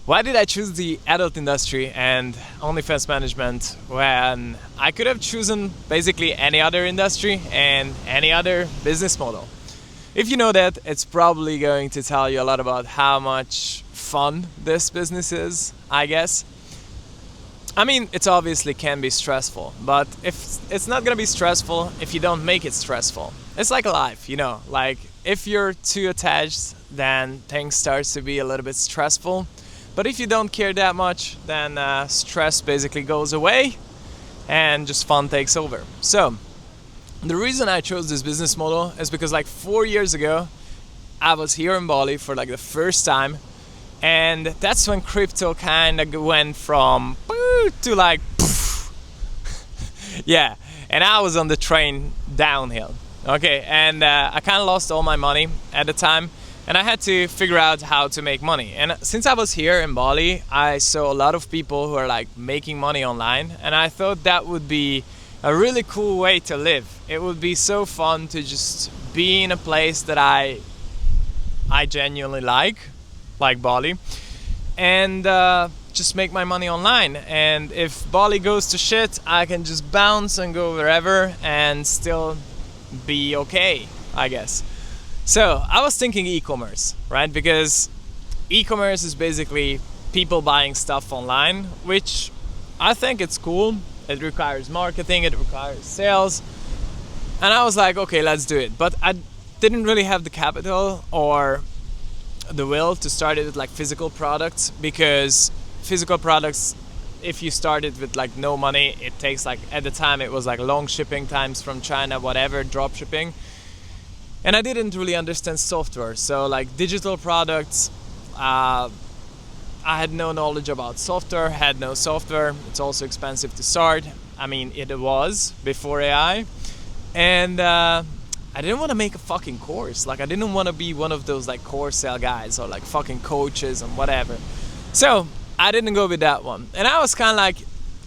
why did I choose the adult industry and OnlyFans management when I could have chosen basically any other industry and any other business model? If you know that, it's probably going to tell you a lot about how much fun this business is, I guess. I mean, it obviously can be stressful, but if it's not gonna be stressful if you don't make it stressful. It's like life, like if you're too attached, then things starts to be a little bit stressful. But if you don't care that much, then stress basically goes away and just fun takes over. So, the reason I chose this business model is because like 4 years ago, I was here in Bali for like the first time, and that's when crypto kind of went from to like yeah, and I was on the train downhill. Okay, and I kind of lost all my money at the time, and I had to figure out how to make money. And since I was here in Bali, I saw a lot of people who are like making money online, and I thought that would be a really cool way to live. It would be so fun to just be in a place that I genuinely like Bali, and just make my money online. And if Bali goes to shit, I can just bounce and go wherever and still be okay, I guess. So I was thinking e-commerce, right? Because e-commerce is basically people buying stuff online, which I think it's cool. It requires marketing, it requires sales. And I was like, okay, let's do it. But I didn't really have the capital or the will to start it with like physical products, because physical products, if you started with like no money, it takes like, at the time it was like long shipping times from China, whatever, drop shipping. And I didn't really understand software. So like digital products, I had no knowledge about software, had no software. It's also expensive to start. I mean, it was before AI. And I didn't want to make a fucking course. Like, I didn't want to be one of those like course sale guys or like fucking coaches and whatever. So I didn't go with that one. And I was kind of like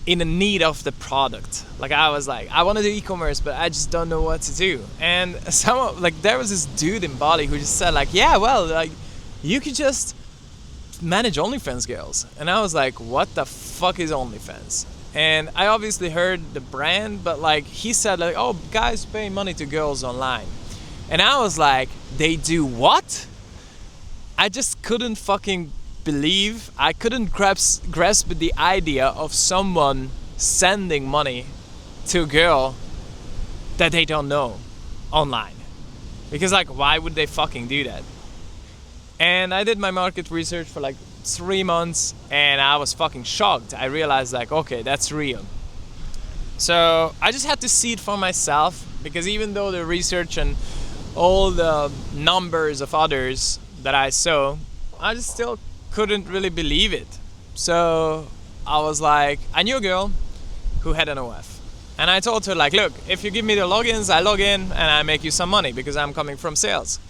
in the need of the product. Like, I was like, I want to do e-commerce, but I just don't know what to do. And there was this dude in Bali who just said like, yeah, well, like you could just manage OnlyFans girls. And I was like, what the fuck is OnlyFans? And I obviously heard the brand, but like he said like, oh, guys pay money to girls online. And I was like, they do what? I just couldn't fucking believe, I couldn't grasp the idea of someone sending money to a girl that they don't know online. Because like, why would they fucking do that? And I did my market research for like 3 months, and I was fucking shocked. I realized like, okay, that's real. So I just had to see it for myself, because even though the research and all the numbers of others that I saw, I just still couldn't really believe it. So I was like, I knew a girl who had an OF, and I told her like, look, if you give me the logins, I log in and I make you some money because I'm coming from sales.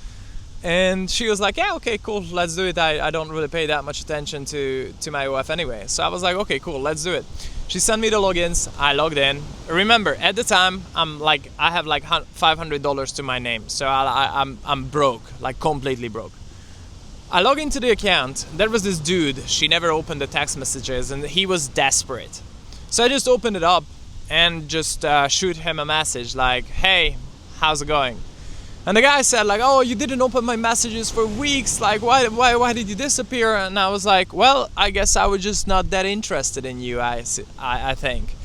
And she was like, yeah, okay, cool, let's do it. I don't really pay that much attention to my OF anyway. So I was like, okay, cool, let's do it. She sent me the logins, I logged in. Remember, at the time, I have like $500 to my name. So I'm broke, like completely broke. I log into the account. There was this dude, she never opened the text messages, and he was desperate. So I just opened it up and just shoot him a message like, hey, how's it going? And the guy said like, oh, you didn't open my messages for weeks, like why did you disappear? And I was like, well, I guess I was just not that interested in you, I think.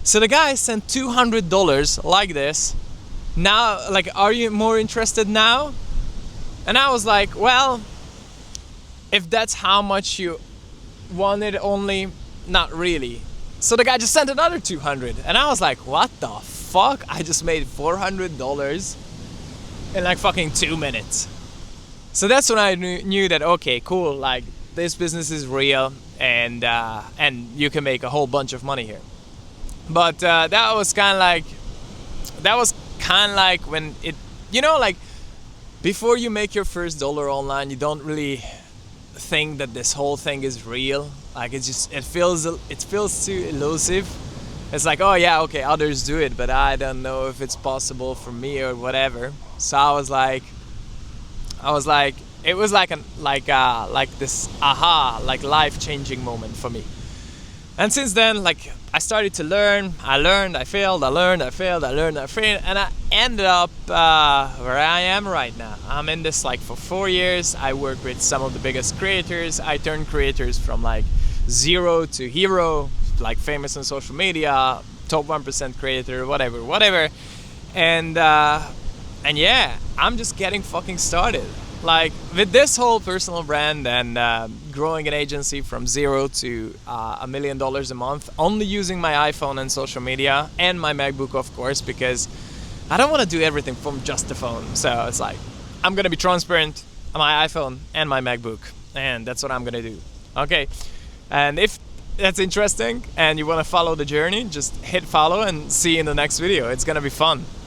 So the guy sent $200 like this. Now, like, are you more interested now? And I was like, well, if that's how much you wanted, only not really. So the guy just sent another 200, and I was like, what the fuck? I just made $400 in like fucking 2 minutes. So that's when I knew that, okay, cool, like this business is real, and you can make a whole bunch of money here. But that was kind of like when it, like before you make your first dollar online, you don't really think that this whole thing is real. Like it feels too elusive. It's like, oh yeah, okay, others do it, but I don't know if it's possible for me or whatever. So I was like, it was like this aha, like life-changing moment for me. And since then, like, I started to learn. I learned, I failed, I learned, I failed, I learned, I failed, and I ended up where I am right now. I'm in this like for 4 years. I work with some of the biggest creators. I turn creators from like zero to hero, like famous on social media, top 1% creator, whatever. And yeah, I'm just getting fucking started. Like with this whole personal brand and growing an agency from zero to $1 million a month, only using my iPhone and social media and my MacBook, of course, because I don't want to do everything from just the phone. So it's like I'm gonna be transparent on my iPhone and my MacBook, and that's what I'm gonna do. Okay, and if that's interesting and you want to follow the journey, just hit follow and see you in the next video. It's gonna be fun.